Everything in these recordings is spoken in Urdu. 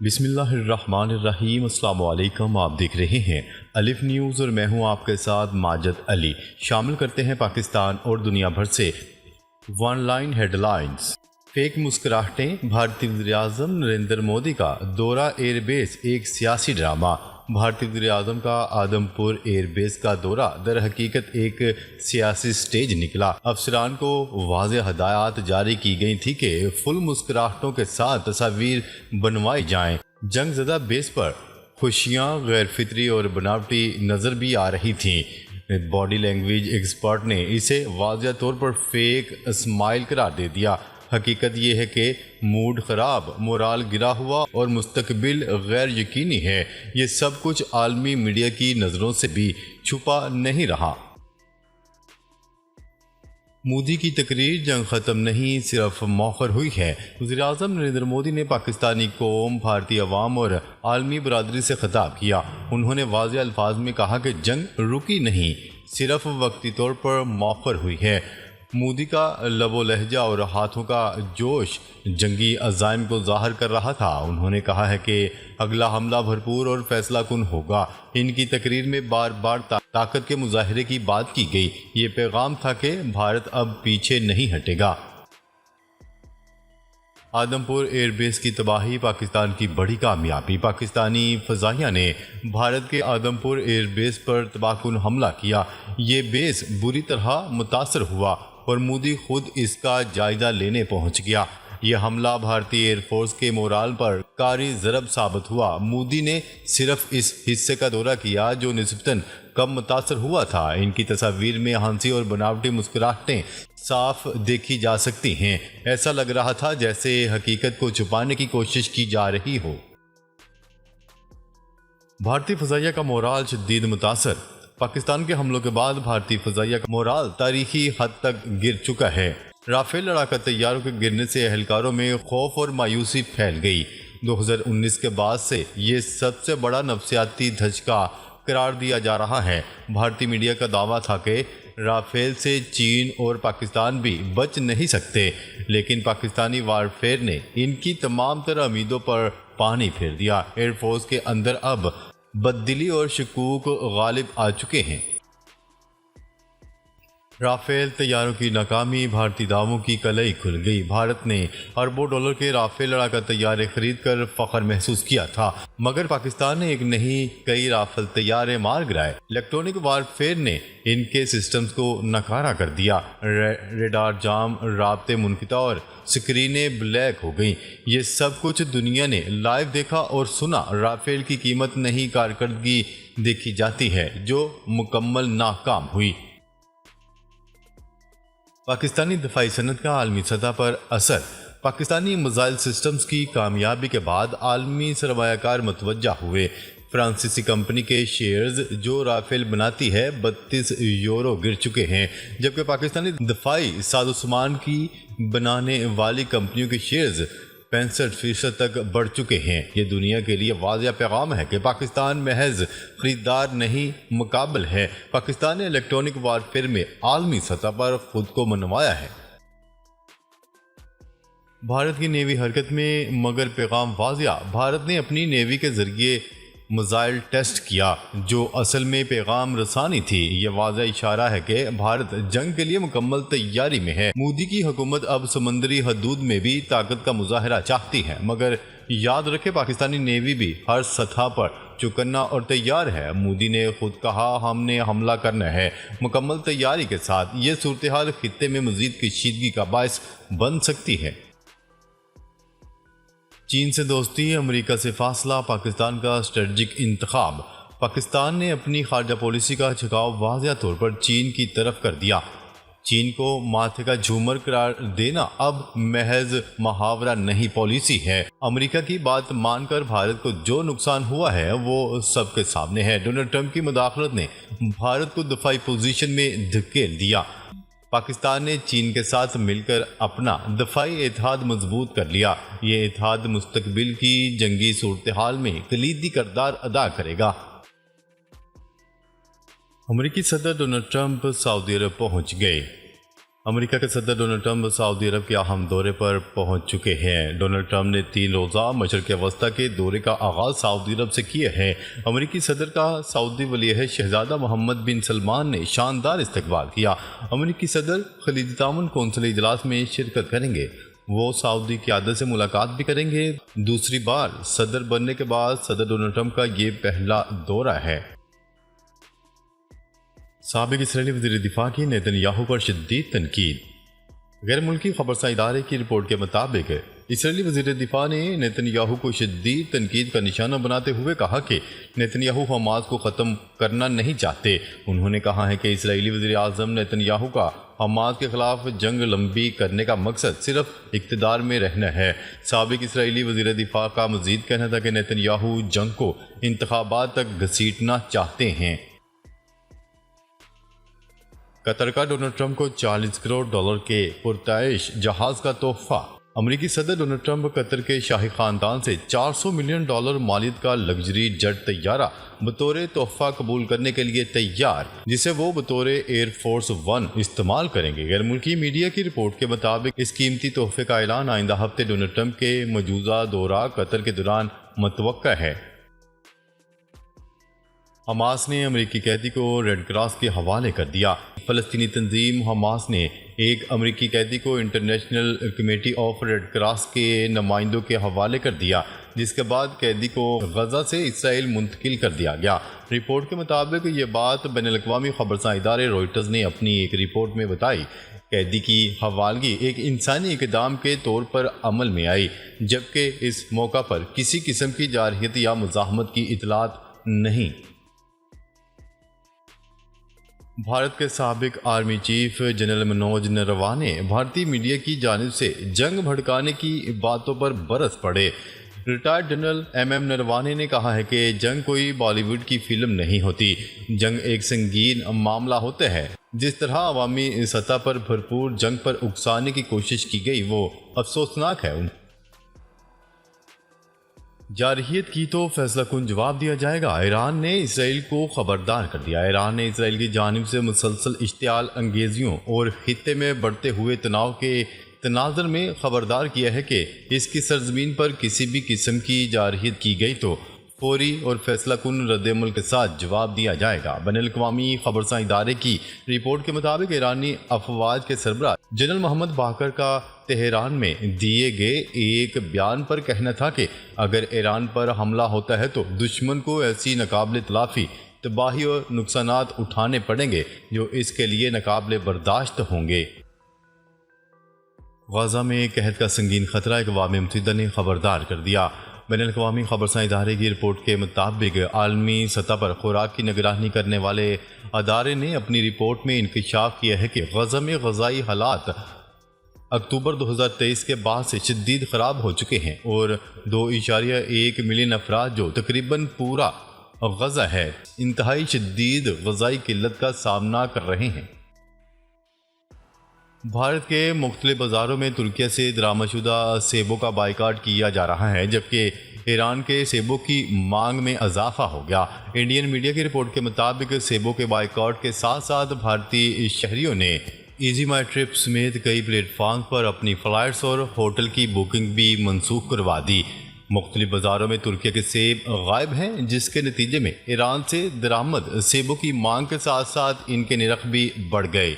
بسم اللہ الرحمن الرحیم۔ السلام علیکم، آپ دیکھ رہے ہیں الف نیوز اور میں ہوں آپ کے ساتھ ماجد علی۔ شامل کرتے ہیں پاکستان اور دنیا بھر سے one line head lines. Fake مسکراہٹیں، بھارتی وزیر اعظم نریندر مودی کا دورہ ایئر بیس ایک سیاسی ڈرامہ۔ بھارتی وزیر اعظم کا آدم پور ایئر بیس کا دورہ در حقیقت ایک سیاسی سٹیج نکلا۔ افسران کو واضح ہدایات جاری کی گئی تھی کہ فل مسکراہٹوں کے ساتھ تصاویر بنوائی جائیں۔ جنگ زدہ بیس پر خوشیاں غیر فطری اور بناوٹی نظر بھی آ رہی تھیں۔ باڈی لینگویج ایکسپرٹ نے اسے واضح طور پر فیک اسمائل قرار دے دیا۔ حقیقت یہ ہے کہ موڈ خراب، مورال گرا ہوا اور مستقبل غیر یقینی ہے۔ یہ سب کچھ عالمی میڈیا کی نظروں سے بھی چھپا نہیں رہا۔ مودی کی تقریر جنگ ختم نہیں، صرف مؤخر ہوئی ہے۔ وزیر اعظم نریندر مودی نے پاکستانی قوم، بھارتی عوام اور عالمی برادری سے خطاب کیا۔ انہوں نے واضح الفاظ میں کہا کہ جنگ رکی نہیں، صرف وقتی طور پر مؤخر ہوئی ہے۔ مودی کا لب و لہجہ اور ہاتھوں کا جوش جنگی عزائم کو ظاہر کر رہا تھا۔ انہوں نے کہا ہے کہ اگلا حملہ بھرپور اور فیصلہ کن ہوگا۔ ان کی تقریر میں بار بار طاقت کے مظاہرے کی بات کی گئی۔ یہ پیغام تھا کہ بھارت اب پیچھے نہیں ہٹے گا۔ آدم پور ایئر بیس کی تباہی پاکستان کی بڑی کامیابی۔ پاکستانی فضائیہ نے بھارت کے آدم پور ایئر بیس پر تباہ کن حملہ کیا۔ یہ بیس بری طرح متاثر ہوا اور مودی خود اس کا جائزہ لینے پہنچ گیا۔ یہ حملہ بھارتی ایئر فورس کے مورال پر کاری ضرب ثابت ہوا۔ مودی نے صرف اس حصے کا دورہ کیا جو نسبتاً کم متاثر ہوا تھا۔ ان کی تصاویر میں ہنسی اور بناوٹی مسکراہٹیں صاف دیکھی جا سکتی ہیں۔ ایسا لگ رہا تھا جیسے حقیقت کو چھپانے کی کوشش کی جا رہی ہو۔ بھارتی فضائیہ کا مورال شدید متاثر۔ پاکستان کے حملوں کے بعد بھارتی فضائیہ کا مورال تاریخی حد تک گر چکا ہے۔ رافیل لڑاکا طیاروں کے گرنے سے اہلکاروں میں خوف اور مایوسی پھیل گئی۔ 2019 کے بعد سے یہ سب سے بڑا نفسیاتی دھچکا قرار دیا جا رہا ہے۔ بھارتی میڈیا کا دعویٰ تھا کہ رافیل سے چین اور پاکستان بھی بچ نہیں سکتے، لیکن پاکستانی وارفیئر نے ان کی تمام تر امیدوں پر پانی پھیر دیا۔ ایئر فورس کے اندر اب بددلی اور شکوک غالب آ چکے ہیں۔ رافیل طیاروں کی ناکامی، بھارتی دعووں کی کلائی کھل گئی۔ بھارت نے اربوں ڈالر کے رافیل لڑاکا طیارے خرید کر فخر محسوس کیا تھا، مگر پاکستان نے ایک نہیں کئی رافیل طیارے مار گرائے۔ الیکٹرونک وارفیئر نے ان کے سسٹمز کو ناکارہ کر دیا۔ ریڈار جام، رابطے منقطع اور سکرینیں بلیک ہو گئیں۔ یہ سب کچھ دنیا نے لائیو دیکھا اور سنا۔ رافیل کی قیمت نہیں، کارکردگی دیکھی جاتی ہے جو مکمل ناکام ہوئی۔ پاکستانی دفاعی صنعت کا عالمی سطح پر اثر۔ پاکستانی میزائل سسٹمز کی کامیابی کے بعد عالمی سرمایہ کار متوجہ ہوئے۔ فرانسیسی کمپنی کے شیئرز جو رافیل بناتی ہے 32 یورو گر چکے ہیں، جبکہ پاکستانی دفاعی سازوسامان کی بنانے والی کمپنیوں کے شیئرز 65% تک بڑھ چکے ہیں۔ یہ دنیا کے لیے واضح پیغام ہے کہ پاکستان محض خریدار نہیں، مقابل ہے۔ پاکستان نے الیکٹرونک وارفیئر میں عالمی سطح پر خود کو منوایا ہے۔ بھارت کی نیوی حرکت میں، مگر پیغام واضح۔ بھارت نے اپنی نیوی کے ذریعے میزائل ٹیسٹ کیا جو اصل میں پیغام رسانی تھی۔ یہ واضح اشارہ ہے کہ بھارت جنگ کے لیے مکمل تیاری میں ہے۔ مودی کی حکومت اب سمندری حدود میں بھی طاقت کا مظاہرہ چاہتی ہے، مگر یاد رکھے پاکستانی نیوی بھی ہر سطح پر چوکنا اور تیار ہے۔ مودی نے خود کہا ہم نے حملہ کرنا ہے، مکمل تیاری کے ساتھ۔ یہ صورتحال خطے میں مزید کشیدگی کا باعث بن سکتی ہے۔ چین سے دوستی، امریکہ سے فاصلہ، پاکستان کا اسٹریٹجک انتخاب۔ پاکستان نے اپنی خارجہ پالیسی کا جھکاؤ واضح طور پر چین کی طرف کر دیا۔ چین کو ماتھے کا جھومر قرار دینا اب محض محاورہ نہیں، پالیسی ہے۔ امریکہ کی بات مان کر بھارت کو جو نقصان ہوا ہے وہ سب کے سامنے ہے۔ ڈونلڈ ٹرمپ کی مداخلت نے بھارت کو دفاعی پوزیشن میں دھکیل دیا۔ پاکستان نے چین کے ساتھ مل کر اپنا دفاعی اتحاد مضبوط کر لیا۔ یہ اتحاد مستقبل کی جنگی صورتحال میں کلیدی کردار ادا کرے گا۔ امریکی صدر ڈونلڈ ٹرمپ سعودی عرب پہنچ گئے۔ امریکہ کے صدر ڈونلڈ ٹرمپ سعودی عرب کے اہم دورے پر پہنچ چکے ہیں۔ ڈونلڈ ٹرمپ نے 3 روزہ مشرق وسطیٰ کے دورے کا آغاز سعودی عرب سے کیا ہے۔ امریکی صدر کا سعودی ولیعہد شہزادہ محمد بن سلمان نے شاندار استقبال کیا۔ امریکی صدر خلیجی تعاون کونسل اجلاس میں شرکت کریں گے۔ وہ سعودی قیادت سے ملاقات بھی کریں گے۔ دوسری بار صدر بننے کے بعد صدر ڈونلڈ ٹرمپ کا یہ پہلا دورہ ہے۔ سابق اسرائیلی وزیر دفاع کی نیتن یاہو پر شدید تنقید۔ غیر ملکی خبرساں ادارے کی رپورٹ کے مطابق اسرائیلی وزیر دفاع نے نیتن یاہو کو شدید تنقید کا نشانہ بناتے ہوئے کہا کہ نیتن یاہو حماس کو ختم کرنا نہیں چاہتے۔ انہوں نے کہا ہے کہ اسرائیلی وزیر اعظم نیتن یاہو کا حماس کے خلاف جنگ لمبی کرنے کا مقصد صرف اقتدار میں رہنا ہے۔ سابق اسرائیلی وزیر دفاع کا مزید کہنا تھا کہ نیتن یاہو جنگ کو انتخابات تک گھسیٹنا چاہتے ہیں۔ قطر کا ڈونلڈ ٹرمپ کو $40 کروڑ کے پرتعیش جہاز کا تحفہ۔ امریکی صدر ڈونلڈ ٹرمپ قطر کے شاہی خاندان سے $400 ملین مالیت کا لگژری جیٹ طیارہ بطور تحفہ قبول کرنے کے لیے تیار، جسے وہ بطور ایئر فورس 1 استعمال کریں گے۔ غیر ملکی میڈیا کی رپورٹ کے مطابق اس قیمتی تحفے کا اعلان آئندہ ہفتے ڈونلڈ ٹرمپ کے مجوزہ دورہ قطر کے دوران متوقع ہے۔ حماس نے امریکی قیدی کو ریڈ کراس کے حوالے کر دیا۔ فلسطینی تنظیم حماس نے ایک امریکی قیدی کو international committee of red cross کے نمائندوں کے حوالے کر دیا، جس کے بعد قیدی کو غزہ سے اسرائیل منتقل کر دیا گیا۔ رپورٹ کے مطابق یہ بات بین الاقوامی خبرساں ادارے روئٹرز نے اپنی ایک رپورٹ میں بتائی۔ قیدی کی حوالگی ایک انسانی اقدام کے طور پر عمل میں آئی، جبکہ اس موقع پر کسی قسم کی جارحیت یا مزاحمت کی اطلاعات نہیں۔ بھارت کے سابق army chief general Manoj Naravane بھارتی میڈیا کی جانب سے جنگ بھڑکانے کی باتوں پر برس پڑے۔ ریٹائرڈ جنرل ایم نروانے نے کہا ہے کہ جنگ کوئی بالی ووڈ کی فلم نہیں ہوتی، جنگ ایک سنگین معاملہ ہوتا ہے۔ جس طرح عوامی سطح پر بھرپور جنگ پر اکسانے کی کوشش کی گئی وہ افسوسناک ہے۔ جارحیت کی تو فیصلہ کن جواب دیا جائے گا۔ ایران نے اسرائیل کو خبردار کر دیا۔ ایران نے اسرائیل کی جانب سے مسلسل اشتعال انگیزیوں اور خطے میں بڑھتے ہوئے تناؤ کے تناظر میں خبردار کیا ہے کہ اس کی سرزمین پر کسی بھی قسم کی جارحیت کی گئی تو فوری اور فیصلہ کن رد عمل کے ساتھ جواب دیا جائے گا۔ بین الاقوامی خبرساں ادارے کی رپورٹ کے مطابق ایرانی افواج کے سربراہ جنرل محمد باقر کا تہران میں دیے گئے ایک بیان پر کہنا تھا کہ اگر ایران پر حملہ ہوتا ہے تو دشمن کو ایسی ناقابل تلافی تباہی اور نقصانات اٹھانے پڑیں گے جو اس کے لیے ناقابل برداشت ہوں گے۔ غزہ میں قحط کا سنگین خطرہ، اقوام متحدہ نے خبردار کر دیا۔ بین الاقوامی خبرساں ادارے کی رپورٹ کے مطابق عالمی سطح پر خوراک کی نگرانی کرنے والے ادارے نے اپنی رپورٹ میں انکشاف کیا ہے کہ غزہ میں غذائی حالات اکتوبر 2023 کے بعد سے شدید خراب ہو چکے ہیں اور 2.1 ملین افراد جو تقریباً پورا غزہ ہے انتہائی شدید غذائی قلت کا سامنا کر رہے ہیں۔ بھارت کے مختلف بازاروں میں ترکیہ سے درآمد شدہ سیبوں کا بائیکاٹ کیا جا رہا ہے، جبکہ ایران کے سیبوں کی مانگ میں اضافہ ہو گیا۔ انڈین میڈیا کی رپورٹ کے مطابق سیبوں کے بائیکاٹ کے ساتھ ساتھ بھارتی شہریوں نے ایزی مائی ٹرپ سمیت کئی پلیٹ فارم پر اپنی فلائٹس اور ہوٹل کی بکنگ بھی منسوخ کروا دی۔ مختلف بازاروں میں ترکیہ کے سیب غائب ہیں، جس کے نتیجے میں ایران سے درآمد سیبوں کی مانگ کے ساتھ ساتھ ان کے نرخ بھی بڑھ گئے۔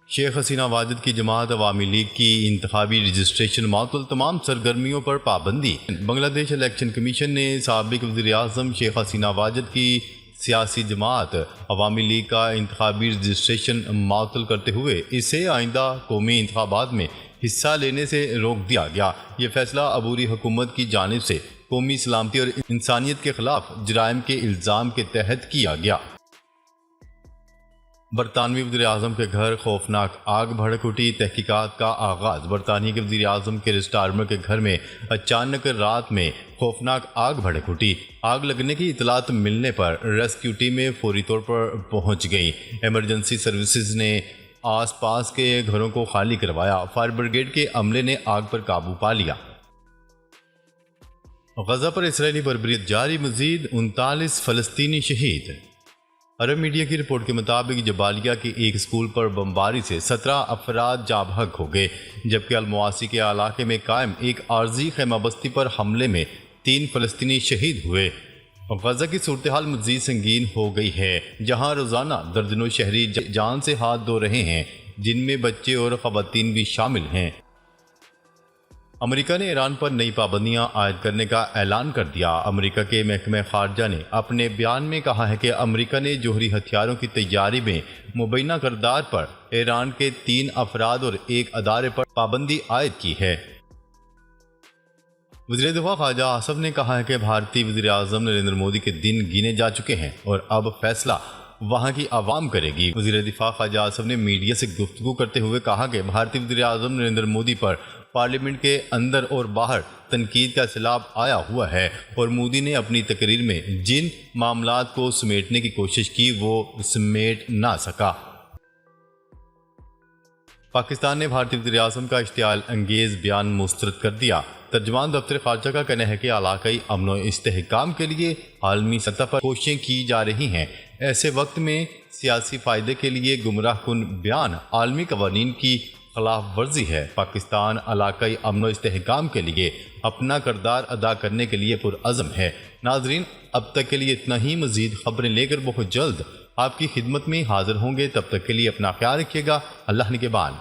شیخ حسینہ واجد کی جماعت عوامی لیگ کی انتخابی رجسٹریشن معطل، تمام سرگرمیوں پر پابندی۔ بنگلہ دیش الیکشن کمیشن نے سابق وزیر اعظم شیخ حسینہ واجد کی سیاسی جماعت عوامی لیگ کا انتخابی رجسٹریشن معطل کرتے ہوئے اسے آئندہ قومی انتخابات میں حصہ لینے سے روک دیا گیا۔ یہ فیصلہ عبوری حکومت کی جانب سے قومی سلامتی اور انسانیت کے خلاف جرائم کے الزام کے تحت کیا گیا۔ برطانوی وزیر اعظم کے گھر خوفناک آگ بھڑک اٹھی، تحقیقات کا آغاز۔ برطانیہ کے وزیر اعظم کے سٹارمر کے گھر میں اچانک رات میں خوفناک آگ بھڑک اٹھی۔ آگ لگنے کی اطلاعات ملنے پر ریسکیو ٹیمیں فوری طور پر پہنچ گئیں۔ ایمرجنسی سروسز نے آس پاس کے گھروں کو خالی کروایا۔ فائر بریگیڈ کے عملے نے آگ پر قابو پا لیا۔ غزہ پر اسرائیلی بربریت جاری، مزید 39 فلسطینی شہید۔ عرب میڈیا کی رپورٹ کے مطابق جبالیہ کے ایک اسکول پر بمباری سے 17 افراد جاں بحق ہو گئے، جبکہ المواسی کے علاقے میں قائم ایک عارضی خیمہ بستی پر حملے میں 3 فلسطینی شہید ہوئے۔ غزہ کی صورتحال مزید سنگین ہو گئی ہے، جہاں روزانہ درجنوں شہری جان سے ہاتھ دھو رہے ہیں، جن میں بچے اور خواتین بھی شامل ہیں۔ امریکہ نے ایران پر نئی پابندیاں عائد کرنے کا اعلان کر دیا۔ امریکہ کے محکمہ خارجہ نے اپنے بیان میں کہا ہے کہ امریکہ نے جوہری ہتھیاروں کی تیاری میں مبینہ کردار پر ایران کے 3 افراد اور ایک ادارے پر پابندی عائد کی ہے۔ وزیر دفاع خواجہ آصف نے کہا ہے کہ بھارتی وزیر اعظم نریندر مودی کے دن گنے جا چکے ہیں اور اب فیصلہ وہاں کی عوام کرے گی۔ وزیر دفاع خواجہ آصف نے میڈیا سے گفتگو کرتے ہوئے کہا کہ بھارتی وزیر اعظم نریندر مودی پر پارلیمنٹ کے اندر اور باہر تنقید کا سیلاب آیا ہوا ہے، اور مودی نے اپنی تقریر میں جن معاملات کو سمیٹنے کی کوشش کی وہ سمیٹ نہ سکا۔ پاکستان نے بھارتی وزیر اعظم کا اشتعال انگیز بیان مسترد کر دیا۔ ترجمان دفتر خارجہ کا کہنا ہے کہ علاقائی امن و استحکام کے لیے عالمی سطح پر کوششیں کی جا رہی ہیں۔ ایسے وقت میں سیاسی فائدے کے لیے گمراہ کن بیان عالمی قوانین کی خلاف ورزی ہے۔ پاکستان علاقائی امن و استحکام کے لیے اپنا کردار ادا کرنے کے لیے پرعزم ہے۔ ناظرین، اب تک کے لیے اتنا ہی۔ مزید خبریں لے کر بہت جلد آپ کی خدمت میں حاضر ہوں گے۔ تب تک کے لیے اپنا خیال رکھیے گا۔ اللہ نگہبان۔